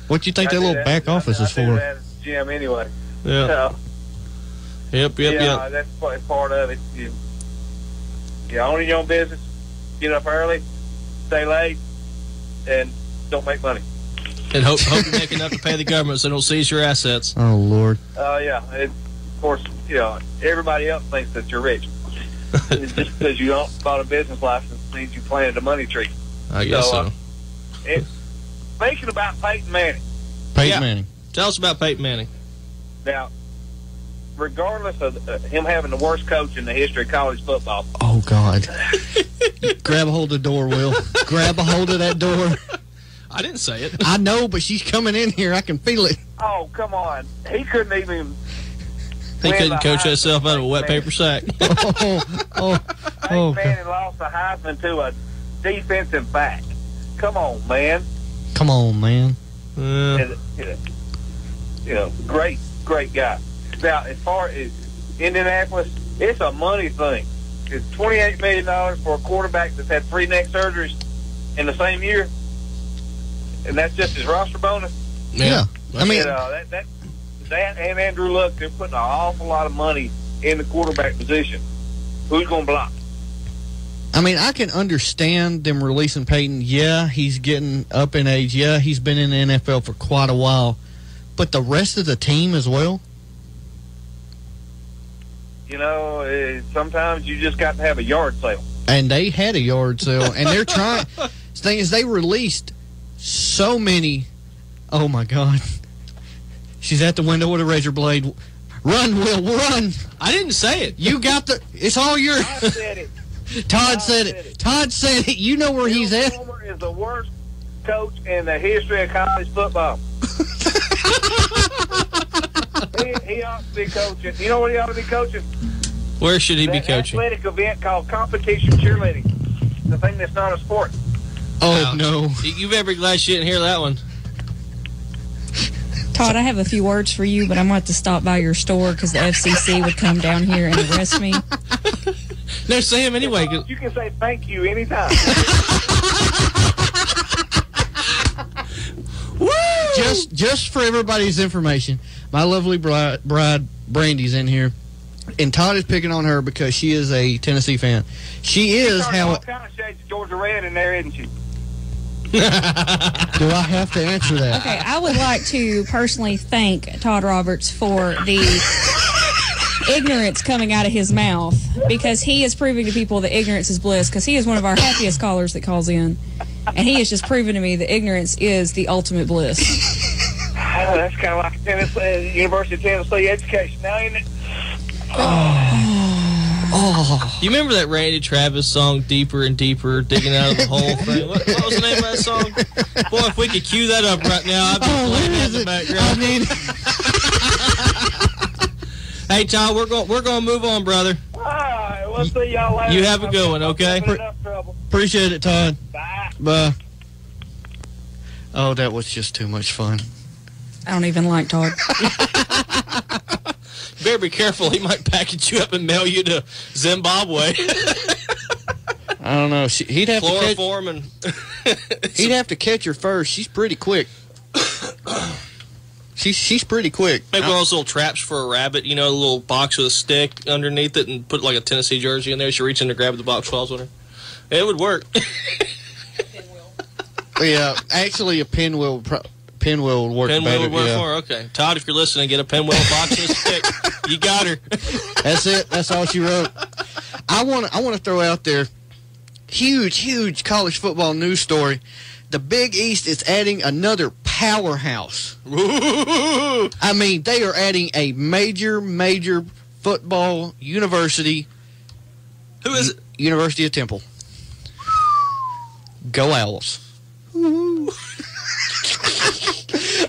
S8: What do you think that little back office is for?
S19: I do that at the gym anyway.
S2: Yeah.
S19: So,
S2: Yep.
S19: That's part of it. You own your own business, get up early, stay late, and don't make money.
S2: And hope you make enough to pay the government so they don't seize your assets.
S8: Oh, Lord.
S19: Yeah. Of course, everybody else thinks that you're rich. Just because you don't bought a business license means you planted a money tree.
S2: I guess so.
S19: Thinking about Peyton Manning.
S8: Peyton Manning.
S2: Tell us about Peyton Manning.
S19: Now, regardless of him having the worst coach in the history of college football.
S8: Oh, God. Grab a hold of the door, Will. Grab a hold of that door.
S2: I didn't say it.
S8: I know, but she's coming in here. I can feel it.
S19: Oh, come on. He couldn't even...
S2: He couldn't coach himself out of a wet paper sack.
S19: Peyton Manning lost the Heisman to a defensive back. Come on, man.
S8: Come on, man.
S19: Great guy. Now, as far as Indianapolis, it's a money thing. It's $28 million for a quarterback that's had 3 neck surgeries in the same year, and that's just his roster bonus.
S8: Yeah. I mean,
S19: that and Andrew Luck, they're putting an awful lot of money in the quarterback position. Who's going to block?
S8: I mean, I can understand them releasing Peyton. Yeah, he's getting up in age. Yeah, he's been in the NFL for quite a while. But the rest of the team as well?
S19: Sometimes you just got to have a yard sale.
S8: And they had a yard sale. And they're trying. The thing is, they released so many. Oh, my God. She's at the window with a razor blade. Run, Will, run.
S2: I didn't say it.
S8: You got the... It's all yours.
S19: I said it.
S8: Todd said it. Todd said it. You know where he's at.
S19: Homer is the worst coach in the history of college football. he ought to be coaching. You know what he ought to be coaching?
S2: Where should he be coaching?
S19: Athletic event called competition cheerleading. The thing that's not a sport.
S8: Oh, no.
S2: You better be glad she didn't hear that one.
S9: Todd, I have a few words for you, but I'm going to have to stop by your store because the FCC would come down here and arrest me.
S2: No, say him anyway.
S19: You can say thank you anytime.
S8: Woo! Just for everybody's information, my lovely bride Brandy's in here, and Todd is picking on her because she is a Tennessee fan. She is how.
S19: All kind of shades of Georgia red in there, isn't she?
S8: Do I have to answer that?
S9: Okay, I would like to personally thank Todd Roberts for the ignorance coming out of his mouth, because he is proving to people that ignorance is bliss, because he is one of our happiest callers that calls in, and he has just proven to me that ignorance is the ultimate bliss.
S19: That's kind of like Tennessee, University of Tennessee education now, isn't it?
S2: Oh. You remember that Randy Travis song, Deeper and Deeper, digging out of the whole thing? What was the name of that song? Boy, if we could cue that up right now, I'd be playing that in the background. Hey, Todd, we're going to move on, brother.
S19: All right, we'll see y'all later.
S2: You have a good one, okay?
S8: Appreciate it, Todd. Bye. Oh, that was just too much fun.
S9: I don't even like Todd.
S2: Better be careful. He might package you up and mail you to Zimbabwe.
S8: I don't know. He'd have
S2: Chloroform
S8: he'd have to catch her first. She's pretty quick. She's pretty quick.
S2: Make one of those little traps for a rabbit. You know, a little box with a stick underneath it, and put like a Tennessee jersey in there. She reach in to grab the box, falls on her. It would work.
S8: Yeah, actually, a pinwheel would work.
S2: Pinwheel
S8: better.
S2: Would work for her. Okay, Todd, if you're listening, get a pinwheel box and a stick. You got her.
S8: That's it. That's all she wrote. I want to throw out there, huge college football news story. The Big East is adding another powerhouse.
S2: Ooh.
S8: I mean, they are adding a major football university.
S2: Who is it?
S8: University of Temple. Go Owls.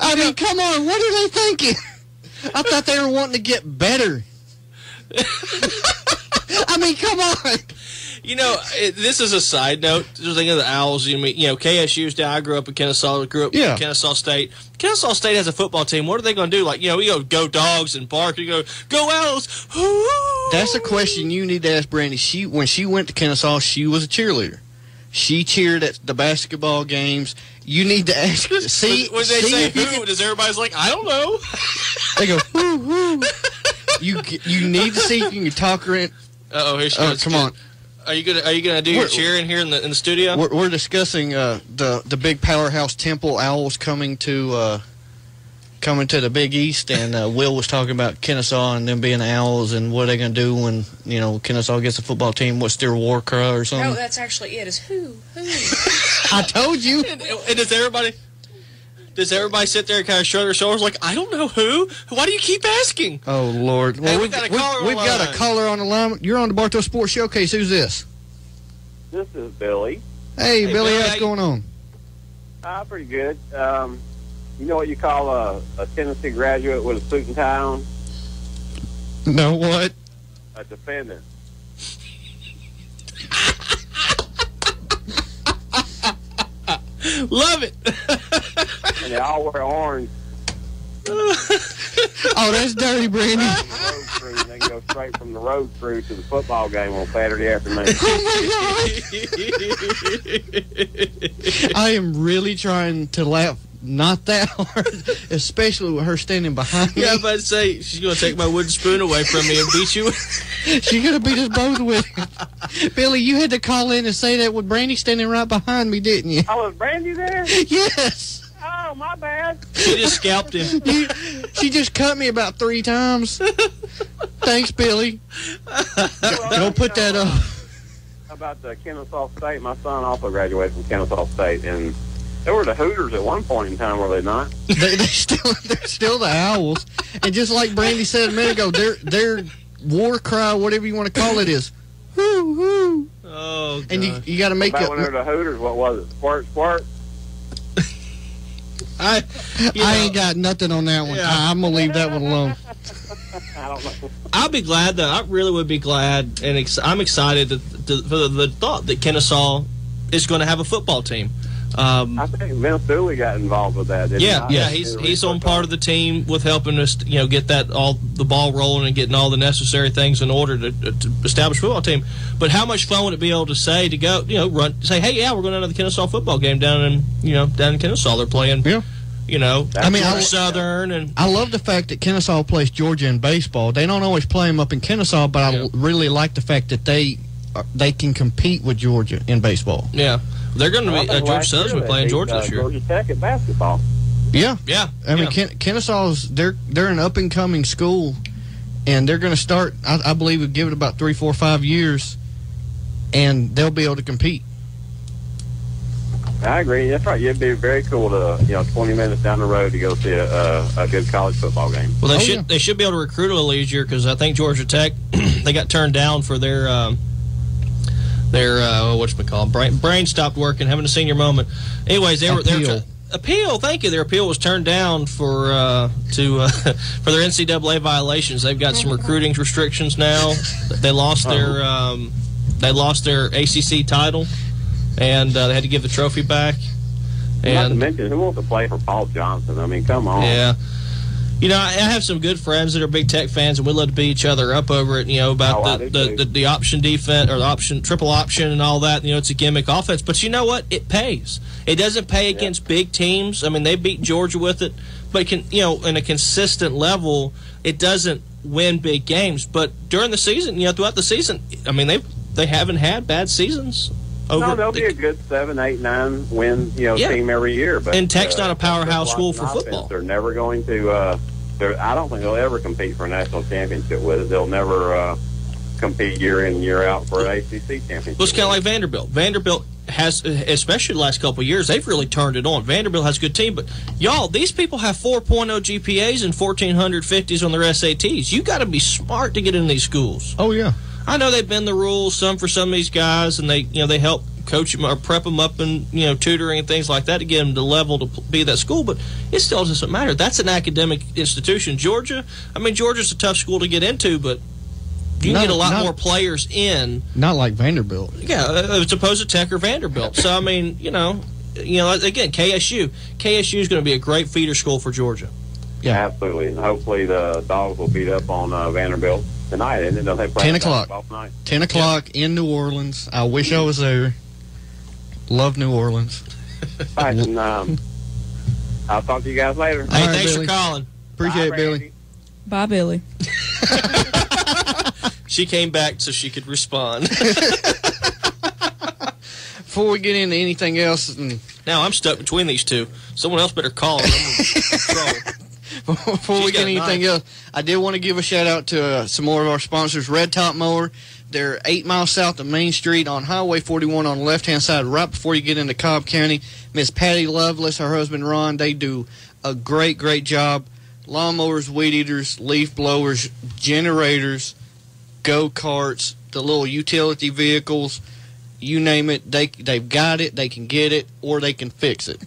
S8: I mean, come on. What are they thinking? I thought they were wanting to get better. I mean, come on.
S2: You know, this is a side note. Just thinking of the Owls. You know, KSU's down. I grew up in Kennesaw. Grew up in Kennesaw State. Kennesaw State has a football team. What are they going to do? Like, you know, we go Dogs and bark. You go Owls.
S8: That's a question you need to ask Brandy. When she went to Kennesaw, she was a cheerleader. She cheered at the basketball games. You need to ask. See,
S2: when they say who, does everybody's like, I don't know.
S8: They go, whoo. You need to see if you can talk her in.
S2: Here she goes.
S8: Come on.
S2: Are you gonna do your cheering here in the studio?
S8: We're discussing the big powerhouse Temple Owls coming to coming to the Big East, and Will was talking about Kennesaw and them being Owls and what are they going to do when, Kennesaw gets a football team. What's their war cry or something?
S20: No, that's actually it. Is who?
S8: I told you.
S2: And does everybody sit there and kind of shrug their shoulders like, I don't know who? Why do you keep asking?
S8: Oh, Lord. Well,
S2: Hey, we've got a
S8: caller on the line. You're on the Bartow Sports Showcase. Who's this?
S21: This is Billy.
S8: Hey, Billy, what's going on?
S21: Pretty good. You know what you call a Tennessee graduate with a suit and tie on?
S8: No, what?
S21: A defendant.
S2: Love it.
S21: And they all wear orange.
S8: Oh, that's dirty, Brandy.
S21: They can go straight from the road crew to the football game on Saturday afternoon.
S8: I am really trying to laugh not that hard, especially with her standing behind me.
S2: Yeah, I was about to say, she's going to take my wooden spoon away from me and beat you.
S8: She's going to beat us both with it. Billy, you had to call in and say that with Brandy standing right behind me, didn't you?
S21: Oh, was Brandy there?
S8: Yes.
S21: Oh, my bad.
S2: She just scalped him.
S8: She just cut me about 3 times. Thanks, Billy. Go put that up.
S21: About the Kennesaw State, my son also graduated from Kennesaw State, and they were the Hooters at one point in time, were they not?
S8: They're still the Owls. And just like Brandy said a minute ago, their war cry, whatever you want to call it, is whoo, whoo.
S2: Oh, God.
S8: And you got to make
S21: it. When they were the Hooters, what was it? Squirt, squirt?
S8: I ain't got nothing on that one.
S2: Yeah.
S8: I'm going to leave that one alone.
S21: I don't know.
S2: I'll be glad, though. I really would be glad, and I'm excited for the thought that Kennesaw is going to have a football team.
S21: I think Vince Dooley got involved with that. Didn't he?
S2: He's on part of the team with helping us, get the ball rolling and getting all the necessary things in order to establish a football team. But how much fun would it be able to say to go, say, hey, yeah, we're going to have the Kennesaw football game down in Kennesaw. They're playing, Georgia Southern, and
S8: I love the fact that Kennesaw plays Georgia in baseball. They don't always play them up in Kennesaw, but I really like the fact that they can compete with Georgia in baseball.
S2: Yeah. They're going to be Georgia Southern's going to be playing Georgia this year.
S21: Georgia Tech at basketball.
S8: Yeah. I mean,
S2: yeah.
S8: Kennesaw's they're an up and coming school, and they're going to start. I believe we'll give it about 3, 4, 5 years, and they'll be able to compete.
S21: I agree. That's right. It'd be very cool to 20 minutes down the road to go see a good college football game.
S2: Well, they should be able to recruit a little easier because I think Georgia Tech they got turned down for their brain stopped working, having a senior moment. Anyways, they were appeal. Thank you. Their appeal was turned down for their NCAA violations. They've got some recruiting restrictions now. They lost their ACC title, and they had to give the trophy back.
S21: And not to mention, who wants to play for Paul Johnson? I mean, come on.
S2: Yeah. I have some good friends that are big Tech fans, and we love to beat each other up over it, about the option defense or the triple option and all that. It's a gimmick offense. But you know what? It pays. It doesn't pay against big teams. I mean, they beat Georgia with it. But, in a consistent level, it doesn't win big games. But during the season, throughout the season, I mean, they haven't had bad seasons.
S21: They'll be a good 7, 8, 9 win team every year. But
S2: and Tech's not a powerhouse school for football.
S21: They're never going to. I don't think they'll ever compete for a national championship with it. They'll never compete year in and year out for an ACC championship.
S2: Well, it's kind of like Vanderbilt. Vanderbilt has, especially the last couple of years, they've really turned it on. Vanderbilt has a good team, but y'all, these people have 4.0 GPAs and 1,450s on their SATs. You got to be smart to get in these schools.
S8: Oh yeah.
S2: I know they bend the rules for some of these guys, and they help coach them or prep them up and tutoring and things like that to get them to level to be that school. But it still doesn't matter. That's an academic institution. Georgia's a tough school to get into, but you can get a lot more players in.
S8: Not like Vanderbilt.
S2: Yeah, as opposed to Tech or Vanderbilt. So I mean, again, KSU is going to be a great feeder school for Georgia.
S21: Yeah, absolutely, and hopefully the Dogs will beat up on Vanderbilt tonight, and then they play
S8: 10 o'clock. 10 o'clock in New Orleans. I wish I was there. Love New Orleans.
S21: All right, and I'll talk to you guys later.
S2: Hey,
S21: All right,
S2: thanks
S21: Billy.
S2: for calling.
S8: Appreciate it, Billy.
S9: Bye, Billy.
S2: She came back so she could respond.
S8: Before we get into anything else,
S2: now I'm stuck between these two. Someone else better call.
S8: before we get anything else, I did want to give a shout out to some more of our sponsors. Red Top Mower. They're 8 miles south of Main Street on Highway 41 on the left-hand side, right before you get into Cobb County. Miss Patty Lovelace, her husband Ron, they do a great, great job. Lawnmowers, weed eaters, leaf blowers, generators, go-karts, the little utility vehicles, you name it, they've got it, they can get it, or they can fix it.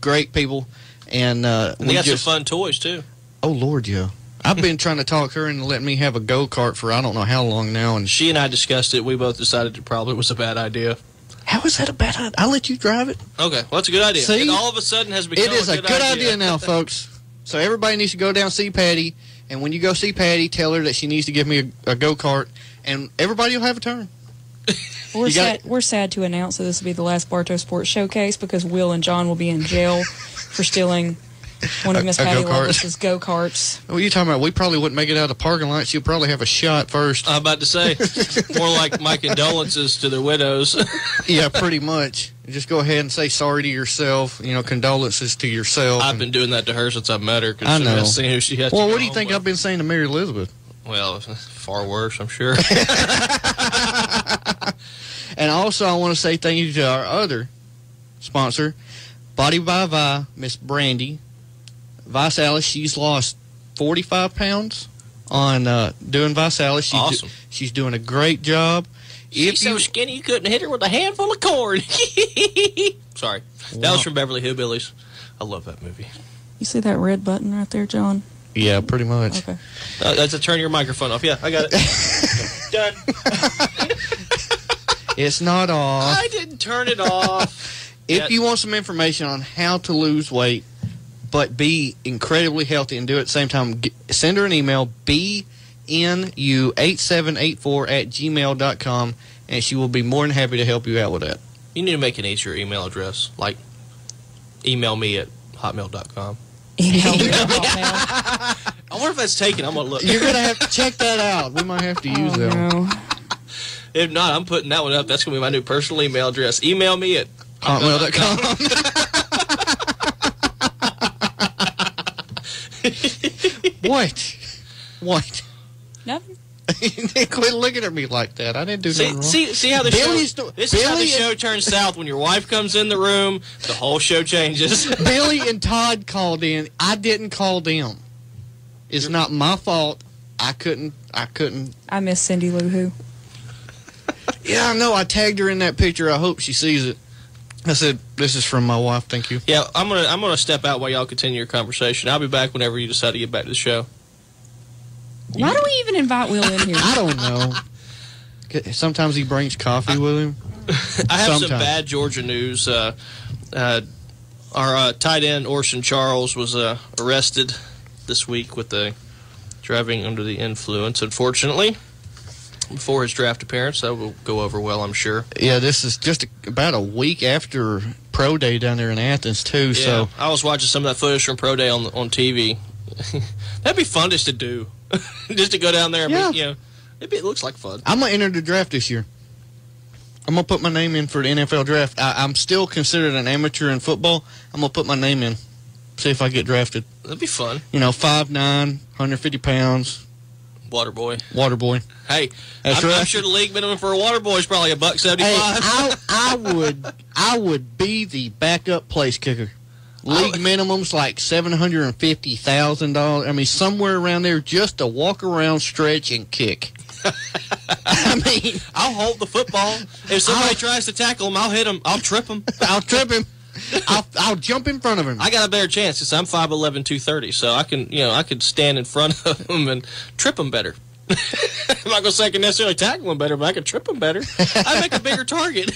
S8: Great people. And
S2: they got some fun toys, too.
S8: Oh, Lord, yeah. I've been trying to talk her into letting me have a go-kart for I don't know how long now. And
S2: she and I discussed it. We both decided it probably was a bad idea.
S8: How is that a bad idea? I'll let you drive it.
S2: Okay, well, that's a good idea.
S8: See?
S2: It all of a sudden has become
S8: a good idea now, folks. So everybody needs to go down see Patty. And when you go see Patty, tell her that she needs to give me a go-kart. And everybody will have a turn.
S3: We're sad to announce that this will be the last Bartow Sports Showcase because Will and John will be in jail for stealing one of Miss Patty Lovelace's go-karts.
S8: What are you talking about? We probably wouldn't make it out of the parking lot. She'll probably have a shot first.
S2: I'm about to say, more like my condolences to their widows.
S8: Yeah, pretty much. Just go ahead and say sorry to yourself. You know, condolences to yourself.
S2: I've been doing that to her since I met her.
S8: I know.
S2: I've seen who she has
S8: well, what do you think I've been saying to Mary Elizabeth?
S2: Well, far worse, I'm sure.
S8: And also, I want to say thank you to our other sponsor, Body by Vi, Miss Brandy. Visalis, she's lost 45 pounds on doing Visalis.
S2: Awesome.
S8: She's doing a great job.
S2: She's so skinny you couldn't hit her with a handful of corn. Sorry. That was from Beverly Hillbillies. I love that movie.
S3: You see that red button right there, John?
S8: Yeah, pretty much.
S3: Okay.
S2: That's a turn your microphone off. Yeah, I got it. Done.
S8: It's not off.
S2: I didn't turn it off.
S8: If you want some information on how to lose weight but be incredibly healthy and do it at the same time, send her an email, bnu8784@gmail.com, and she will be more than happy to help you out with that.
S2: You need to make an easier email address, like email me at hotmail.com.
S3: Email me at hotmail.
S2: I wonder if that's taken. I'm going to look.
S8: You're going to have to check that out. We might have to use that one.
S2: If not, I'm putting that one up. That's going to be my new personal email address. Email me at
S8: hotmail.com. What?
S3: Nothing.
S8: Quit looking at me like that. I didn't do nothing wrong.
S2: See how the show... This is how the show turns south. When your wife comes in the room, the whole show changes.
S8: Billy and Todd called in. I didn't call them. It's not my fault. I couldn't.
S3: I miss Cindy Lou Who.
S8: Yeah, I know. I tagged her in that picture. I hope she sees it. I said, this is from my wife. Thank you.
S2: Yeah, I'm gonna step out while y'all continue your conversation. I'll be back whenever you decide to get back to the show.
S3: Why do we even invite Will in here?
S8: I don't know. Sometimes he brings coffee with him.
S2: I have some bad Georgia news. Our tight end Orson Charles was arrested this week with driving under the influence, unfortunately. Before his draft appearance, that will go over well, I'm sure.
S8: Yeah, this is just about a week after Pro Day down there in Athens, too.
S2: Yeah,
S8: so
S2: I was watching some of that footage from Pro Day on TV. That'd be fun just to do, just to go down there. And it looks like fun.
S8: I'm gonna enter the draft this year. I'm gonna put my name in for the NFL draft. I'm still considered an amateur in football. I'm gonna put my name in, see if I get drafted.
S2: That'd be fun.
S8: 5'9", 150 pounds.
S2: Water boy.
S8: Hey,
S2: Hey, I'm sure the league minimum for a water boy is probably $1.75.
S8: Hey, I would be the backup place kicker. League minimum's like $750,000. I mean, somewhere around there just to walk around, stretch, and kick. I mean,
S2: I'll hold the football. If somebody tries to tackle him, I'll hit him. I'll trip him.
S8: I'll jump in front of him.
S2: I got a better chance because I'm 5'11", 230, so I could stand in front of him and trip him better. I'm not gonna say I can necessarily tackle him better, but I can trip him better. I make a bigger target.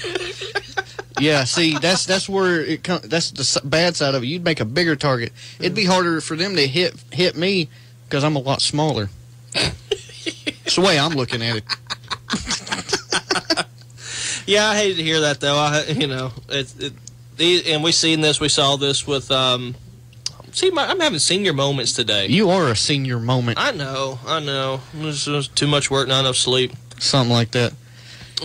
S8: Yeah, see, that's where it comes. That's the bad side of it. You'd make a bigger target. It'd be harder for them to hit me because I'm a lot smaller. That's the way I'm looking at it.
S2: Yeah, I hate to hear that though. And we saw this with. I'm having senior moments today.
S8: You are a senior moment.
S2: I know. It was too much work, not enough sleep.
S8: Something like that.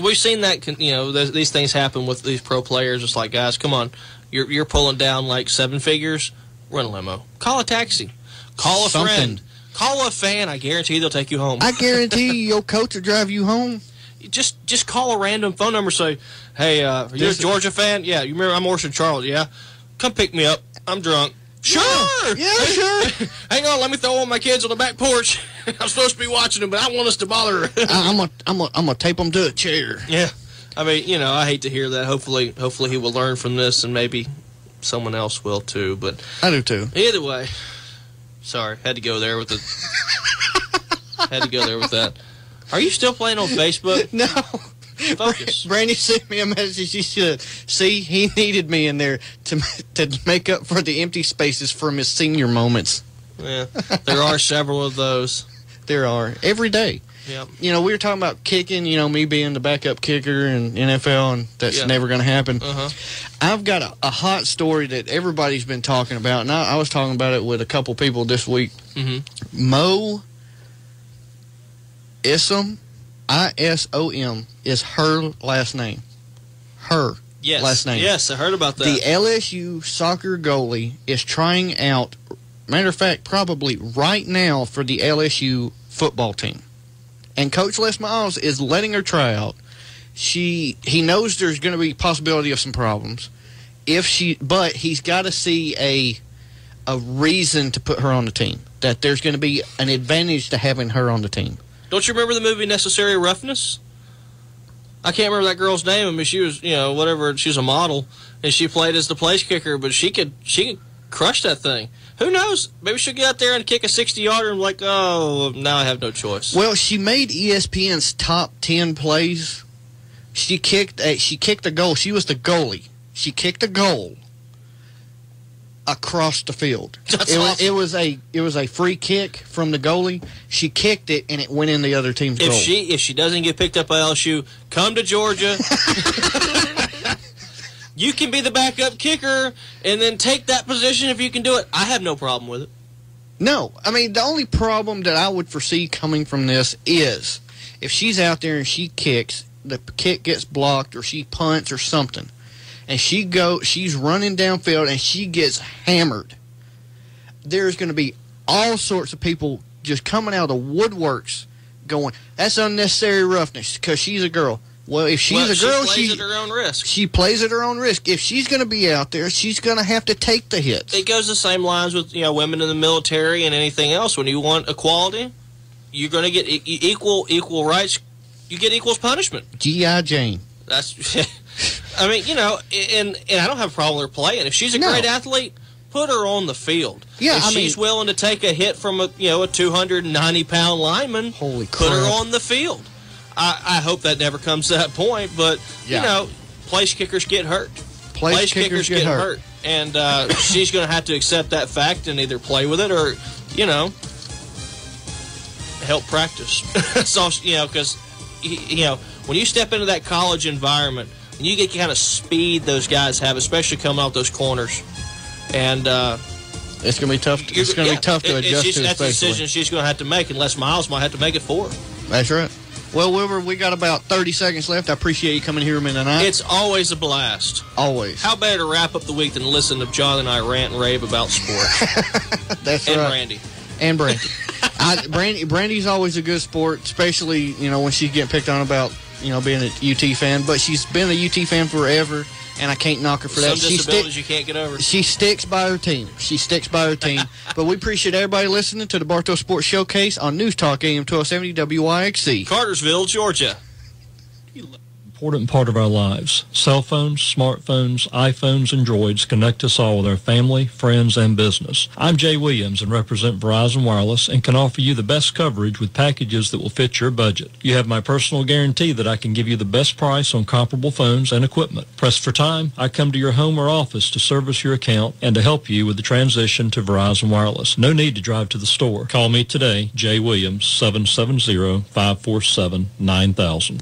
S2: We've seen that. These things happen with these pro players. It's like, guys, come on, you're pulling down like 7 figures. Run a limo, call a taxi. Call a
S8: something.
S2: friend. Call a fan. I guarantee they'll take you home.
S8: I guarantee your coach will drive you home.
S2: Just call a random phone number. Say, hey, are you a Georgia fan? Yeah. You remember I'm Orson Charles? Yeah. Come pick me up. I'm drunk. Sure.
S8: Yeah, sure.
S2: Hang on. Let me throw all my kids on the back porch. I'm supposed to be watching them, but I want us to bother.
S8: I'm gonna tape them to a chair.
S2: Yeah. I mean, you know, I hate to hear that. Hopefully he will learn from this, and maybe someone else will too. But
S8: I do too.
S2: Either way, sorry, had to go there with that. Are you still playing on Facebook?
S8: No.
S2: Focus.
S8: Brandy sent me a message. She said, "See, he needed me in there to make up for the empty spaces from his senior moments."
S2: Yeah, there are several of those.
S8: There are every day.
S2: Yep.
S8: You know, we were talking about kicking. You know, me being the backup kicker in NFL, and that's never going to happen. I've got a hot story that everybody's been talking about, and I was talking about it with a couple people this week. Mo Isom, ISOM, is her last name. Her last name.
S2: Yes, I heard about that.
S8: The LSU soccer goalie is trying out, matter of fact, probably right now for the LSU football team. And Coach Les Miles is letting her try out. He knows there's going to be possibility of some problems. But he's got to see a reason to put her on the team. That there's going to be an advantage to having her on the team.
S2: Don't you remember the movie Necessary Roughness? I can't remember that girl's name. I mean, she was, whatever. She was a model, and she played as the place kicker. But she could crush that thing. Who knows? Maybe she'll get out there and kick a 60-yarder and like, oh, now I have no choice.
S8: Well, she made ESPN's top 10 plays. She kicked a goal. She was the goalie. She kicked a goal across the field. It was a free kick from the goalie. She kicked it and it went in the other team's goal.
S2: If she doesn't get picked up by LSU, come to Georgia. You can be the backup kicker and then take that position if you can do it. I have no problem with it.
S8: No. I mean, the only problem that I would foresee coming from this is if she's out there and she kicks, the kick gets blocked or she punts or something, and she's running downfield and she gets hammered, there's going to be all sorts of people just coming out of the woodworks going, that's unnecessary roughness because she's a girl. Well, if she's a girl,
S2: she plays at her own risk.
S8: She plays at her own risk. If she's going to be out there, she's going to have to take the hits.
S2: It goes the same lines with women in the military and anything else. When you want equality, you're going to get equal rights. You get equal punishment.
S8: G.I. Jane.
S2: That's. I mean, and I don't have a problem with her playing. If she's a great athlete, put her on the field.
S8: Yeah,
S2: if she's willing to take a hit from a 290-pound lineman, put her on the field. I hope that never comes to that point, but, place kickers get hurt. Place kickers get hurt. And she's going to have to accept that fact and either play with it or, help practice. So, because, when you step into that college environment, and you get the kind of speed those guys have, especially coming off those corners, and
S8: it's going to be tough. It's going to be tough to adjust to.
S2: That's a decision she's going to have to make, unless Miles might have to make it for her.
S8: That's right. Well, Wilbur, we got about 30 seconds left. I appreciate you coming here with me tonight.
S2: It's always a blast.
S8: Always.
S2: How better to wrap up the week than to listen to John and I rant and rave about sports?
S8: That's
S2: and
S8: right.
S2: Brandy.
S8: And Brandy. Brandy's always a good sport, especially, when she's getting picked on about, being a UT fan. But she's been a UT fan forever, and I can't knock her for that.
S2: Some disabilities you can't get over.
S8: She sticks by her team. But we appreciate everybody listening to the Bartow Sports Showcase on News Talk AM 1270 WYXC.
S2: Cartersville, Georgia.
S20: Important part of our lives. Cell phones, smartphones, iPhones, and Droids connect us all with our family, friends, and business. I'm Jay Williams and represent Verizon Wireless and can offer you the best coverage with packages that will fit your budget. You have my personal guarantee that I can give you the best price on comparable phones and equipment. Pressed for time, I come to your home or office to service your account and to help you with the transition to Verizon Wireless. No need to drive to the store. Call me today, Jay Williams, 770-547-9000.